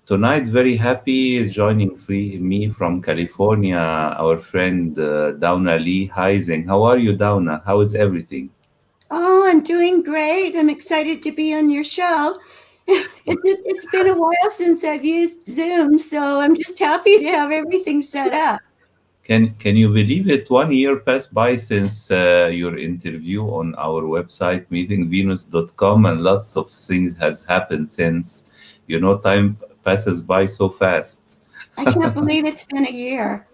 Tonight, very happy joining me from California, our friend Dawna Lee Heising. How are you, Dawna? How is everything? Oh, I'm doing great. I'm excited to be on your show. It's been a while since I've used Zoom, so I'm just happy to have everything set up. Can you believe it? 1 year passed by since your interview on our website, meetingvenus.com, and lots of things has happened since. Time passes by so fast. I can't believe it's been a year.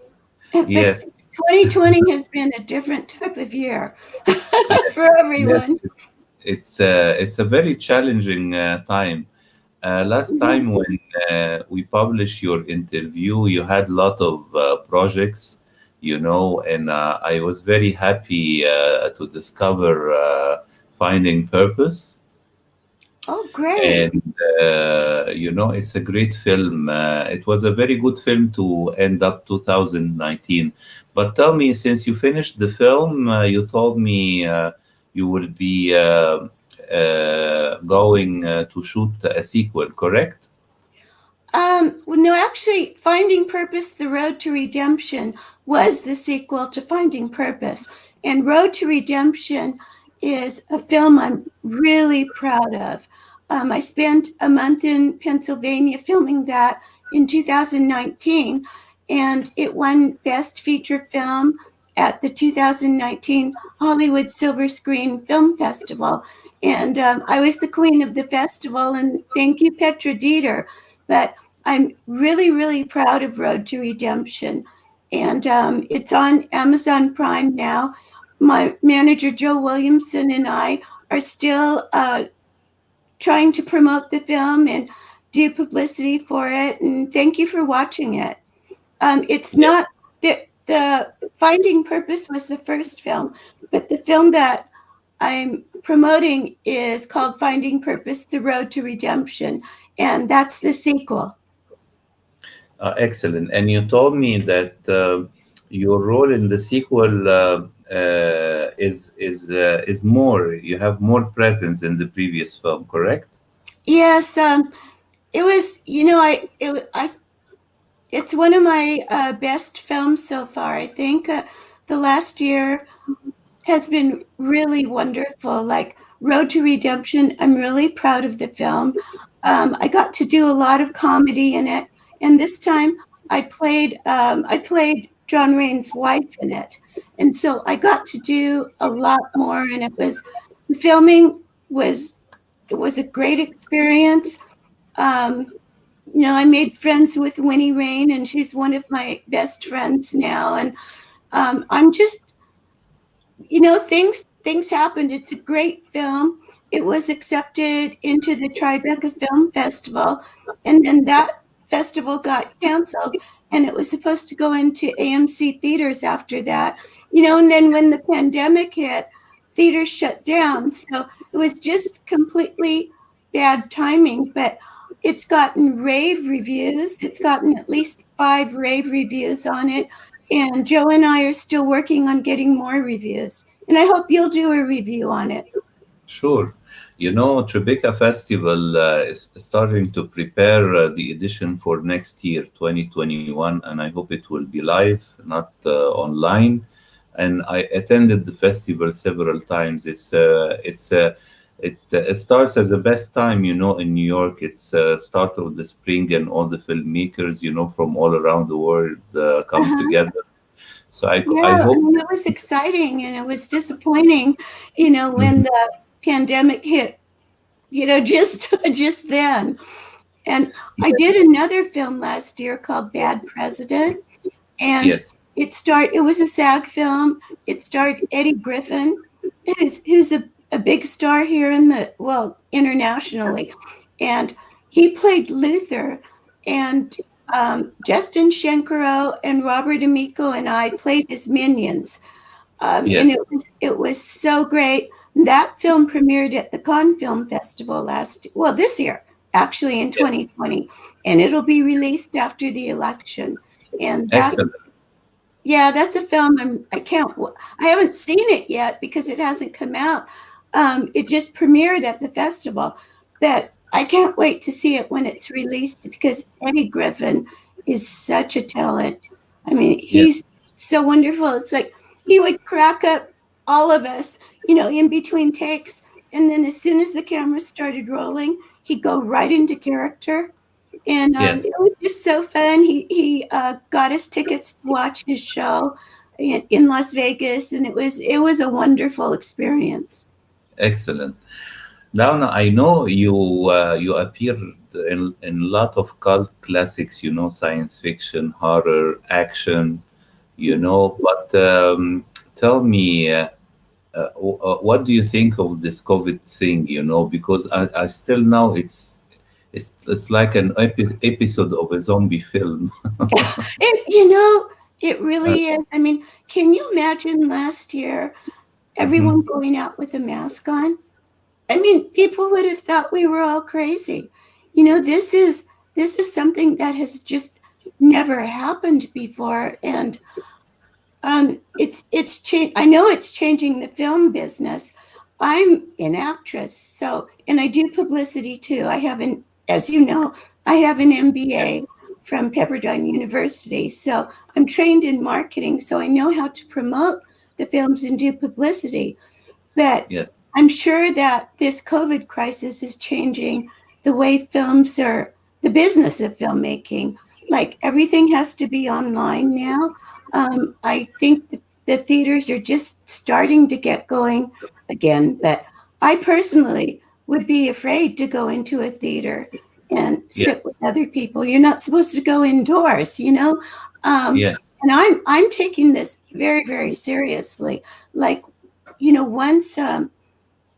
But Yes, 2020 has been a different type of year yes, for yes. everyone. It's a very challenging time. Last Mhm. time when we published your interview, you had a lot of projects, and I was very happy to discover Finding Purpose. Oh, great. And, it's a great film. It was a very good film to end up 2019. But tell me, since you finished the film, you told me you will be going to shoot a sequel, correct? Well, no, actually, Finding Purpose: The Road to Redemption was the sequel to Finding Purpose. And Road to Redemption is a film I'm really proud of. I spent a month in Pennsylvania filming that in 2019, and it won Best Feature Film at the 2019 Hollywood Silver Screen Film Festival. And I was the queen of the festival, and thank you, Petra Dieter. But I'm really, really proud of Road to Redemption. And it's on Amazon Prime now. My manager, Joe Williamson, and I are still trying to promote the film and do publicity for it. And thank you for watching it. It's Yes. not the Finding Purpose was the first film, but the film that I'm promoting is called Finding Purpose: The Road to Redemption, and that's the sequel. Excellent. And you told me that your role in the sequel is more. You have more presence in the previous film, correct? Yes, it was. It's one of my best films so far. I think the last year has been really wonderful. Like Road to Redemption, I'm really proud of the film. I got to do a lot of comedy in it, and this time I played John Wayne's wife in it, and so I got to do a lot more. And the filming was it was a great experience. Um, I made friends with Winnie Rain, and she's one of my best friends now. And I'm just things happened. It's a great film. It was accepted into the Tribeca Film Festival, and then that festival got canceled, and it was supposed to go into AMC theaters after that. And then when the pandemic hit, theaters shut down. So it was just completely bad timing, but it's gotten rave reviews. It's gotten at least 5 rave reviews on it, and Joe and I are still working on getting more reviews. And I hope you'll do a review on it. Sure. Tribeca Festival is starting to prepare the edition for next year, 2021, and I hope it will be live, not online. And I attended the festival several times. It starts at the best time, in New York. It's start of the spring, and all the filmmakers, from all around the world come Uh-huh. together. So I Yeah, I hope. mean, it was exciting and it was disappointing, when Mhm. the pandemic hit, just then. And I did another film last year called Bad President, and Yes, it was a SAG film. It starred Eddie Griffin, who's a big star here internationally. And he played Luther, and Justin Shankaro and Robert Amico and I played his minions. And yes, it was so great. That film premiered at the Cannes Film Festival this year, actually in yes. 2020, and it'll be released after the election. And Excellent. that's a film I haven't seen it yet because it hasn't come out. It just premiered at the festival, but I can't wait to see it when it's released because Eddie Griffin is such a talent. I mean, Yes, he's so wonderful. It's like he would crack up all of us, in between takes. And then as soon as the camera started rolling, he'd go right into character. And yes, it was just so fun. He got us tickets to watch his show in Las Vegas, and it was a wonderful experience. excellent. Dawna, I know you appeared in a lot of cult classics, science fiction, horror, action, but tell me, what do you think of this COVID thing? Because I still now it's like an episode of a zombie film. It Uh, really is. I mean, can you imagine last year mhm. everyone going out with a mask on? I mean, people would have thought we were all crazy. This is something that has just never happened before, and it's changed. I know it's changing the film business. I'm an actress, so and I do publicity too. As you know, I have an Yes, MBA from Pepperdine University, so I'm trained in marketing, so I know how to promote the films and do publicity. But yes, I'm sure that this COVID crisis is changing the way films are, the business of filmmaking. Like everything has to be online now. I think the theaters are just starting to get going again, but I personally would be afraid to go into a theater and yes, sit with other people. You're not supposed to go indoors. yes, And I'm taking this very, very seriously. Like,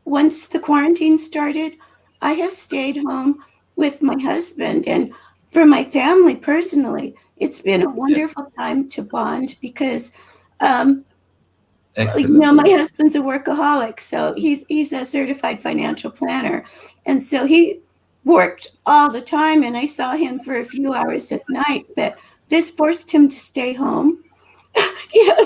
once the quarantine started, I have stayed home with my husband. And for my family personally, it's been a yes. wonderful time to bond because, um, Excellent. my husband's a workaholic. So he's a certified financial planner. And so he worked all the time. And I saw him for a few hours at night, but this forced him to stay home.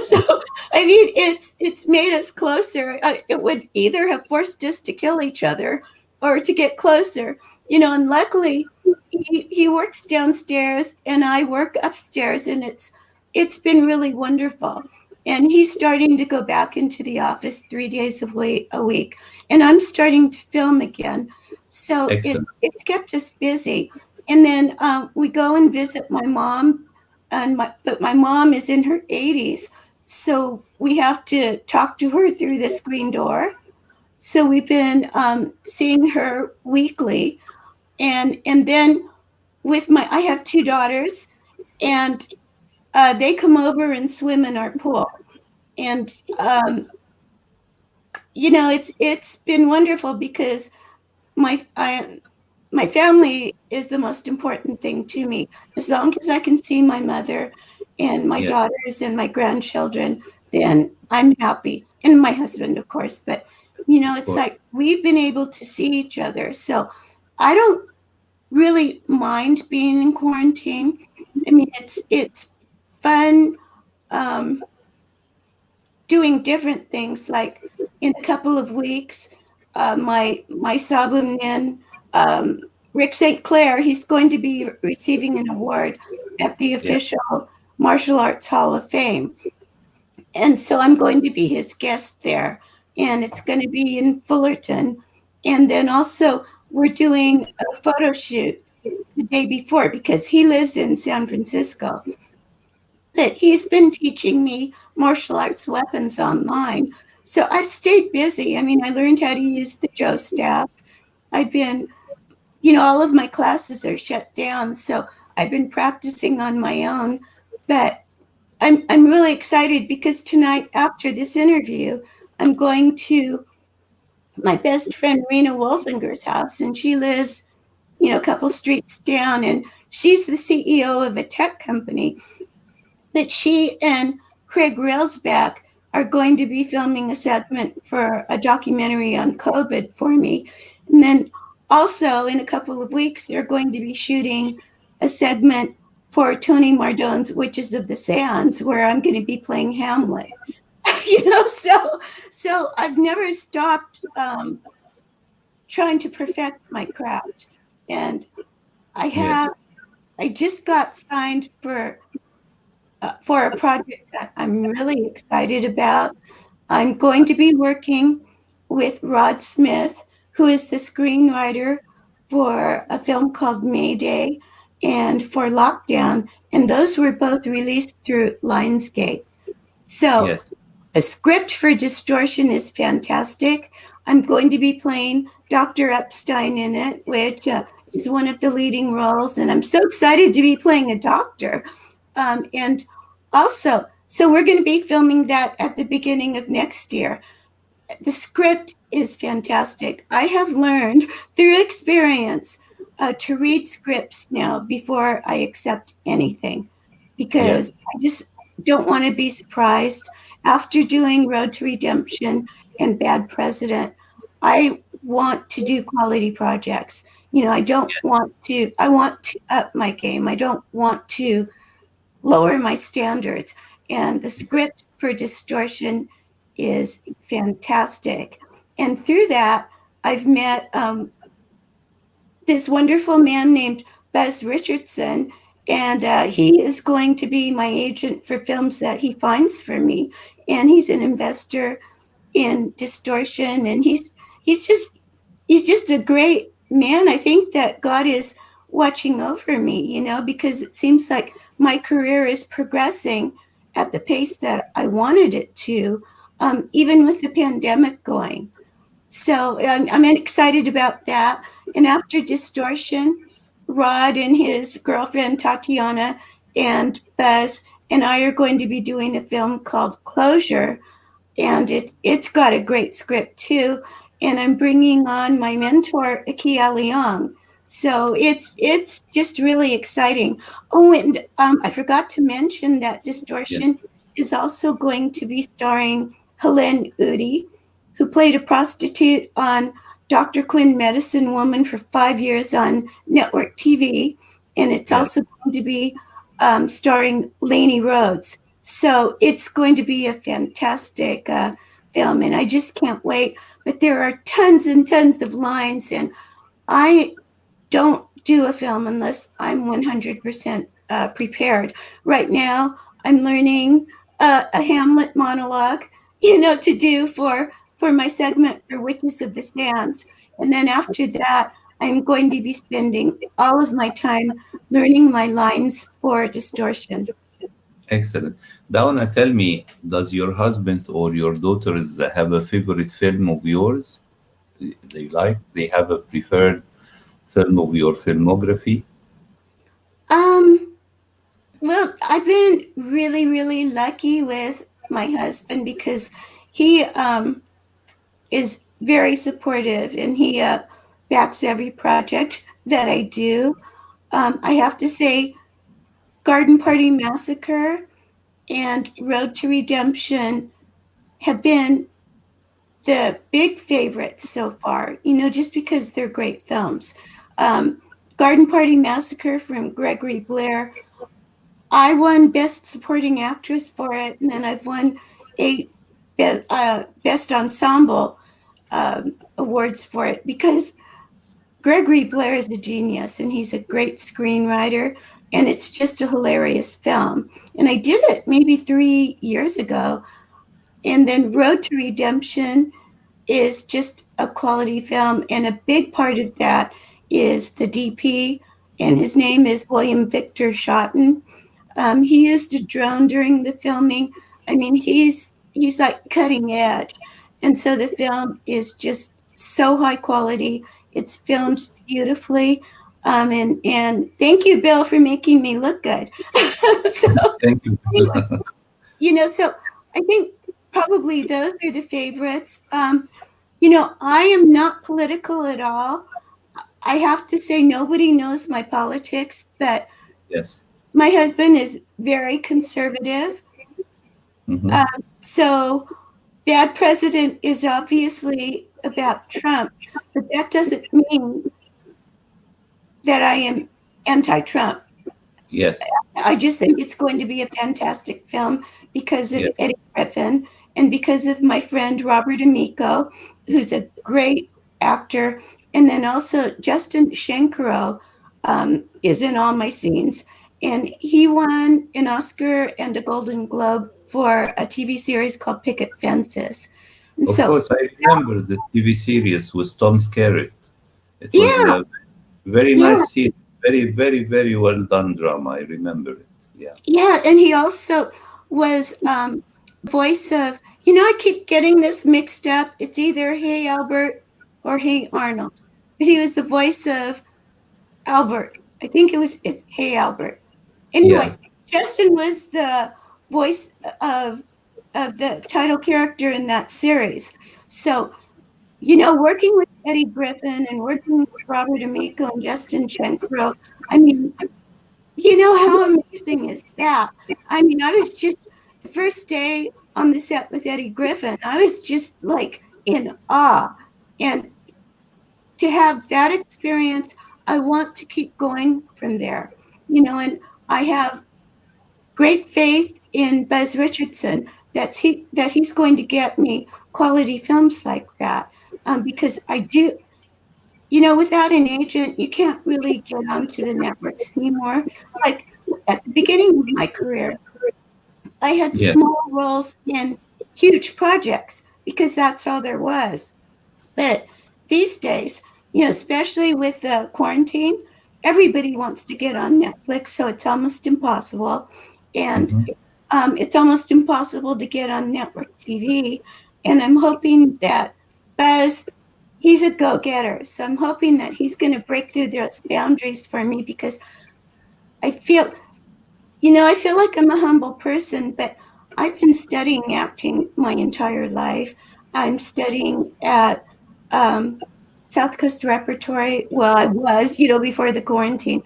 So I mean, it's made us closer. It would either have forced us to kill each other or to get closer. And luckily, he works downstairs and I work upstairs, and it's been really wonderful. And he's starting to go back into the office 3 days a week, and I'm starting to film again. So Excellent. it's kept us busy. And then we go and visit my mom, but my mom is in her 80s, so we have to talk to her through the screen door. So we've been seeing her weekly, and then with I have two daughters, and they come over and swim in our pool, and it's been wonderful because my I, my family is the most important thing to me. As long as I can see my mother and my Yes, daughters and my grandchildren, then I'm happy. And my husband, of course. But, of it's course. like we've been able to see each other. So I don't really mind being in quarantine. I mean, it's fun. Um, Doing different things. Like in a couple of weeks, my Sabunin, um, Rick St. Clair, he's going to be receiving an award at the Yes, official Martial Arts Hall of Fame, and so I'm going to be his guest there, and it's going to be in Fullerton, and then also we're doing a photo shoot the day before because he lives in San Francisco, but he's been teaching me martial arts weapons online. So I've stayed busy. I mean, I learned how to use the Joe staff. I've been, all of my classes are shut down. So I've been practicing on my own. But I'm really excited because tonight, after this interview, I'm going to my best friend Rena Wolsinger's house, and she lives, a couple streets down, and she's the CEO of a tech company. But she and Craig Railsback are going to be filming a segment for a documentary on COVID for me. And then also in a couple of weeks, they're going to be shooting a segment for Tony Mardone's Witches of the Sands, where I'm going to be playing Hamlet. So I've never stopped trying to perfect my craft. And I Yes. have I just got signed for a project that I'm really excited about. I'm going to be working with Rod Smith, who is the screenwriter for a film called Mayday and for Lockdown, and those were both released through Lionsgate. So Yes. the script for Distortion is fantastic. I'm going to be playing Dr. Epstein in it, which is one of the leading roles, and I'm so excited to be playing a doctor. And also, so we're going to be filming that at the beginning of next year. The script is fantastic. I have learned through experience to read scripts now before I accept anything because Yes. I just don't want to be surprised. After doing Road to Redemption and Bad President, I want to do quality projects. You know, I want to up my game. I don't want to lower my standards. And the script for Distortion is fantastic. And through that, I've met this wonderful man named Buzz Richardson, and he is going to be my agent for films that he finds for me. And he's an investor in Distortion, and he's just he's just a great man. I think that God is watching over me, you know, because it seems like my career is progressing at the pace that I wanted it to, even with the pandemic going. So I'm excited about that. And after Distortion, Rod and his girlfriend Tatiana and Buzz and I are going to be doing a film called Closure, and it's got a great script too. And I'm bringing on my mentor Akia Leong, so it's just really exciting. Oh, and I forgot to mention that Yes. Distortion is also going to be starring Helene Udi, who played a prostitute on Dr. Quinn Medicine Woman for 5 years on network TV, and it's Yes. also going to be starring Lainey Rhodes. So it's going to be a fantastic film, and I just can't wait. But there are tons and tons of lines, and I don't do a film unless I'm 100% prepared. Right now, I'm learning a Hamlet monologue, you know, to do for my segment for Witches of the Sands, and then after that, I'm going to be spending all of my time learning my lines for Distortion. Excellent. Dawna, tell me, does your husband or your daughters have a favorite film of yours? They have a preferred film of your filmography? Um, well, I've been really, really lucky with my husband because he is very supportive and he backs every project that I do. I have to say, Garden Party Massacre and Road to Redemption have been the big favorites so far, you know, just because they're great films. Um, Garden Party Massacre from Gregory Blair, I won Best Supporting Actress for it, and then I've won eight Best Ensemble awards for it because Gregory Blair is a genius and he's a great screenwriter, and it's just a hilarious film. And I did it maybe 3 years ago. And then Road to Redemption is just a quality film, and a big part of that is the DP, and his name is William Victor Schotten. He used a drone during the filming. I mean, he's like cutting edge, and so the film is just so high quality. It's filmed beautifully, and thank you, Bill, for making me look good. So Thank you. anyway, you know, so I think probably those are the favorites. You know, I am not political at all. I have to say, nobody knows my politics, but Yes. my husband is very conservative. Hmm. So, Bad President is obviously about Trump, but that doesn't mean that I am anti Trump. Yes. I just think it's going to be a fantastic film because of Yes. Eddie Griffin and because of my friend Robert Amico, who's a great actor And then also Justin Shankaro is in all my scenes. And he won an Oscar and a Golden Globe for a TV series called Picket Fences. And Of so, course, I remember the TV series with Tom Skerritt. It was yeah, a very yeah, nice series, very, very, very well done drama. I remember it. Yeah. yeah. And he also was voice of, I keep getting this mixed up. It's either Hey Albert or Hey Arnold. But he was the voice of Albert. I think it's Hey Albert. Yeah. Anyway, Justin was the voice of the title character in that series. So, working with Eddie Griffin and working with Robert Amico and Justin Shankro, I mean, how amazing is that? I mean, I was just the first day on the set with Eddie Griffin, I was just like in awe. And to have that experience, I want to keep going from there. And I have great faith in Buzz Richardson that he's going to get me quality films like that. Because I do, without an agent, you can't really get onto the networks anymore. Like at the beginning of my career, I had Yeah. small roles in huge projects because that's all there was. But these days, especially with the quarantine, everybody wants to get on Netflix, so it's almost impossible. And Mhm. it's almost impossible to get on network TV. And I'm hoping that Buzz, he's a go getter. So I'm hoping that he's going to break through those boundaries for me because I feel I feel like I'm a humble person, but I've been studying acting my entire life. I'm studying at um, South Coast Repertory. Well, I was, before the quarantine,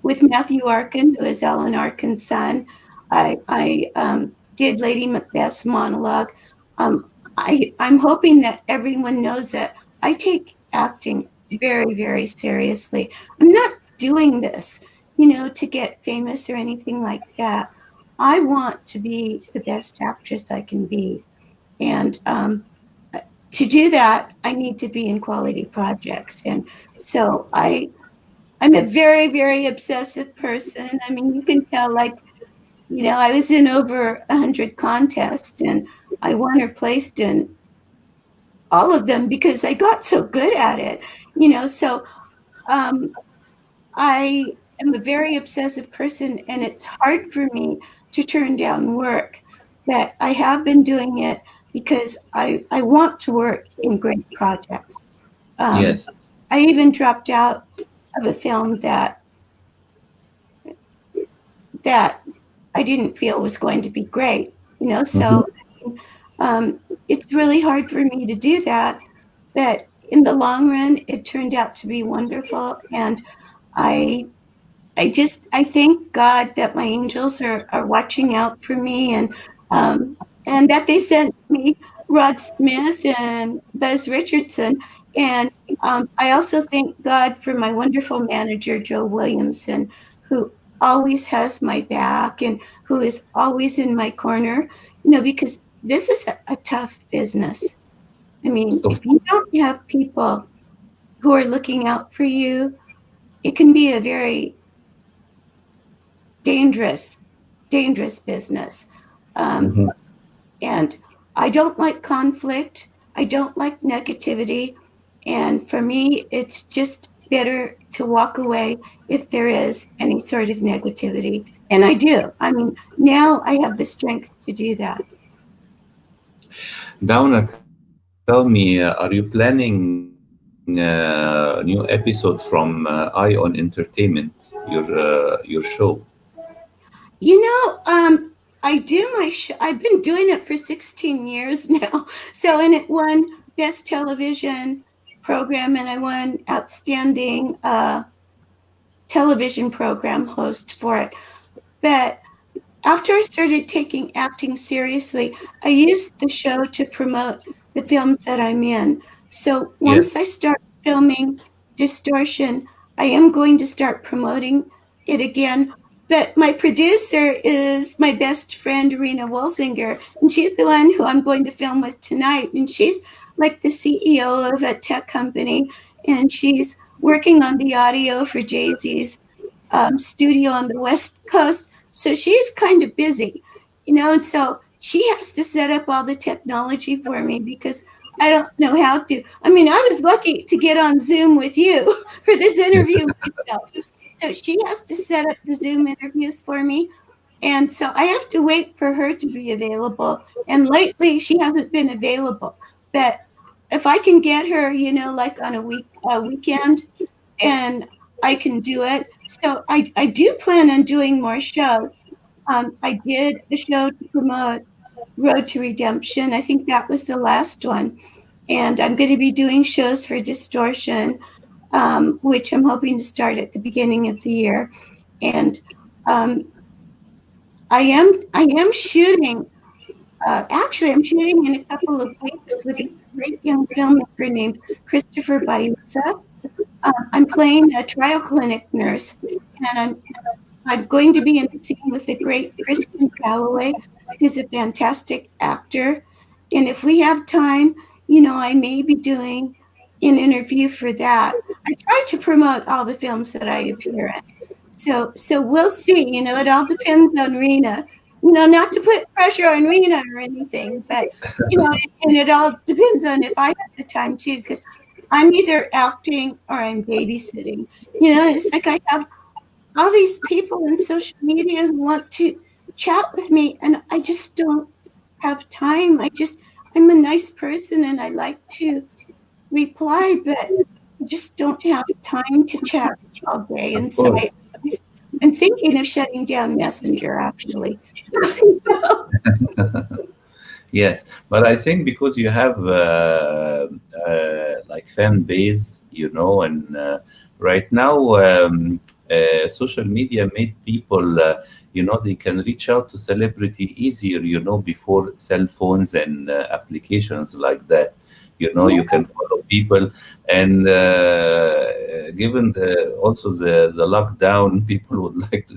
with Matthew Arkin, who is Alan Arkin's son. I did Lady Macbeth's monologue. I'm hoping that everyone knows that I take acting very, very seriously. I'm not doing this to get famous or anything like that. I want to be the best actress I can be. And to do that, I need to be in quality projects. And so I'm a very, very obsessive person. I mean, you can tell, like, I was in over 100 contests and I won or placed in all of them because I got so good at it, So um, I am a very obsessive person, and it's hard for me to turn down work. But I have been doing it because I want to work in great projects. Um, Yes. I even dropped out of a film that I didn't feel was going to be great. Mhm. So um, it's really hard for me to do that. But in the long run, it turned out to be wonderful, and I I thank God that my angels are watching out for me and that they sent me Rod Smith and Buzz Richardson. And I also thank God for my wonderful manager, Joe Williamson, who always has my back and who is always in my corner, because this is a tough business. I mean, Of if you don't have people who are looking out for you, it can be a very dangerous, dangerous business. Um, Mhm. and I don't like conflict. I don't like negativity. And for me, it's just better to walk away if there is any sort of negativity. And I do. I mean, now I have the strength to do that. Dawna, tell me, are you planning new episode from Eye on Entertainment, your show? I do I've been doing it for 16 years now. So, and it won Best Television Program, and I won Outstanding Television Program Host for it. But after I started taking acting seriously, I used the show to promote the films that I'm in. So once Yes. I start filming Distortion, I am going to start promoting it again. But my producer is my best friend, Rena Wolsinger, and she's the one who I'm going to film with tonight. And she's like the CEO of a tech company. and she's working on the audio for Jay-Z's studio on the West Coast. So she's kind of busy, and so she has to set up all the technology for me because I don't know how to. I mean, I was lucky to get on Zoom with you for this interview myself. So she has to set up the Zoom interviews for me. And so I have to wait for her to be available. And lately she hasn't been available. But if I can get her, like on a weekend, and I can do it. So I do plan on doing more shows. I did a show to promote Road to Redemption. I think that was the last one. And I'm going to be doing shows for Distortion, which I'm hoping to start at the beginning of the year. And um, I am shooting. Actually, I'm shooting in a couple of weeks with this great young filmmaker named Christopher Bayusa. I'm playing a trial clinic nurse, and I'm going to be in the scene with the great Christian Calloway, who's a fantastic actor. And if we have time, I may be doing an interview for that. I try to promote all the films that I appear in. So we'll see. It all depends on Rena. Not to put pressure on Rena or anything, but and it all depends on if I have the time too, because I'm either acting or I'm babysitting. It's like I have all these people in social media who want to chat with me, and I just don't have time. I'm a nice person and I like to reply, but I just don't have time to chat all day. Of And so course. I'm thinking of shutting down Messenger, actually. Yes, but I think because you have like fan base, and right now social media made people, they can reach out to celebrity easier, before cell phones and applications like that. You can follow people, and given also the lockdown, people would like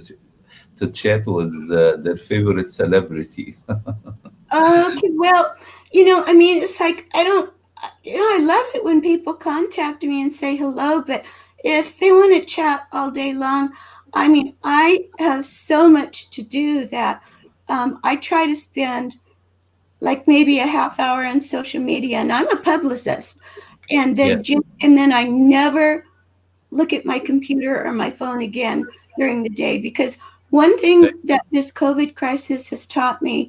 to chat with their favorite celebrity. Okay, well, I mean, it's like I don't, I love it when people contact me and say hello, but if they want to chat all day long, I mean, I have so much to do that I try to spend like maybe a half hour on social media, and I'm a publicist, and Yeah. then I never look at my computer or my phone again during the day, because one thing that this COVID crisis has taught me,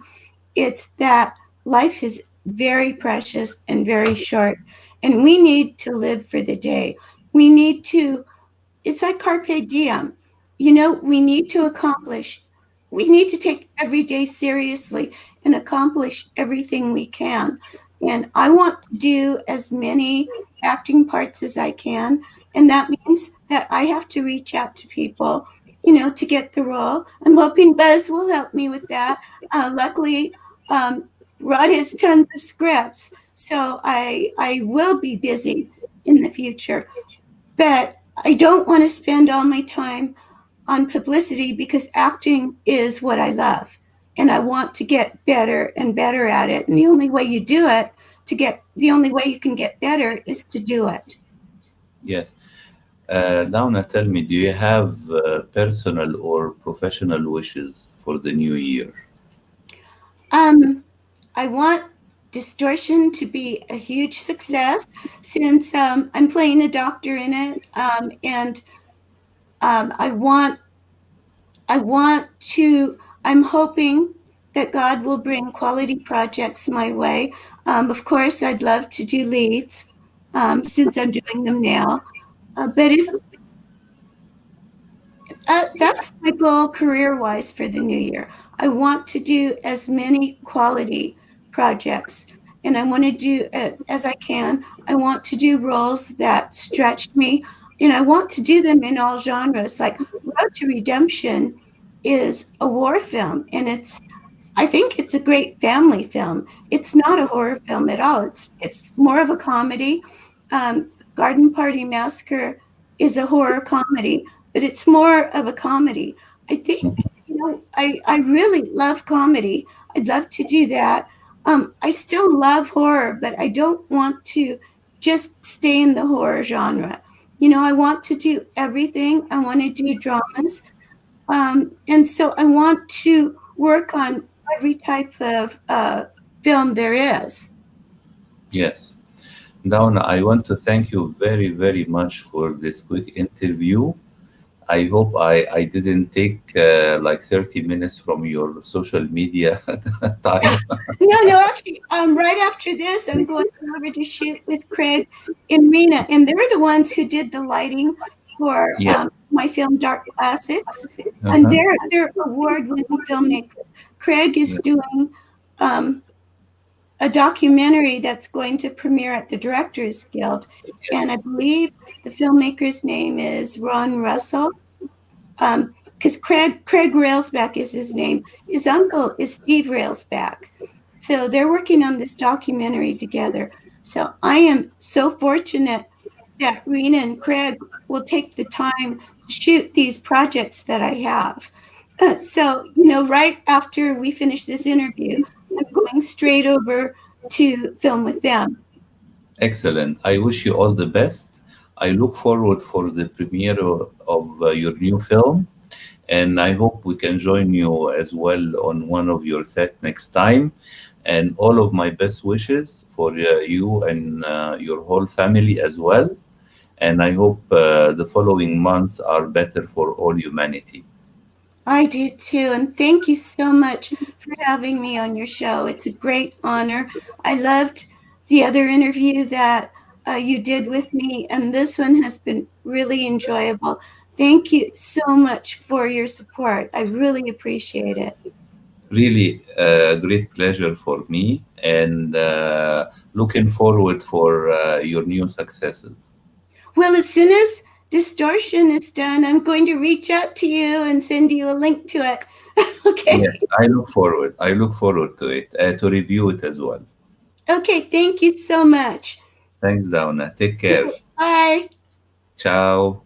it's that life is very precious and very short, and we need to live for the day. We need to, it's like carpe diem. We need to accomplish. We need to take every day seriously and accomplish everything we can. And I want to do as many acting parts as I can. And that means that I have to reach out to people, to get the role. I'm hoping Buzz will help me with that. Luckily, Rod has tons of scripts, so I will be busy in the future. But I don't want to spend all my time on publicity, because acting is what I love. And I want to get better and better at it. And the only way you do it, the only way you can get better is to do it. Yes. Dawna, tell me, do you have personal or professional wishes for the new year? Um, I want Distortion to be a huge success, since I'm playing a doctor in it. And I want to, I'm hoping that God will bring quality projects my way. Of course, I'd love to do leads, since I'm doing them now. But if that's my goal career wise for the new year, I want to do as many quality projects, and I want to do as I can. I want to do roles that stretch me, and I want to do them in all genres. Like Road to Redemption is a war film, and I think it's a great family film. It's not a horror film at all. It's more of a comedy. Garden Party Massacre is a horror comedy, but it's more of a comedy. I think I really love comedy. I'd love to do that. I still love horror, but I don't want to just stay in the horror genre. You know, I want to do everything. I want to do dramas. And so I want to work on every type of film there is. Yes. Dawna, I want to thank you very, very much for this quick interview. I hope I didn't take like 30 minutes from your social media time. No, actually, right after this, I'm going over to shoot with Craig and Rena, and they're the ones who did the lighting for Yes. my film Dark Classics, and Uh-huh. they're award-winning filmmakers. Craig is Yes. doing um, a documentary that's going to premiere at the Directors Guild, and Yes. I believe the filmmaker's name is Ron Russell. Because Craig Railsback is his name. His uncle is Steve Railsback. So they're working on this documentary together. So I am so fortunate that Rena and Craig will take the time to shoot these projects that I have. So, you know, right after we finish this interview, I'm going straight over to film with them. Excellent. I wish you all the best. I look forward for the premiere of your new film, and I hope we can join you as well on one of your set next time. And all of my best wishes for you and your whole family as well. And I hope the following months are better for all humanity. I do too. And thank you so much for having me on your show. It's a great honor. I loved the other interview that you did with me, and this one has been really enjoyable. Thank you so much for your support. I really appreciate it. Really a great pleasure for me, and looking forward for your new successes. Well, as soon as Distortion is done, I'm going to reach out to you and send you a link to it. Okay. Yes, I look forward. I look forward to it, to review it as well. Okay. Thank you so much. Thanks, Downa. Take care. Bye. Ciao.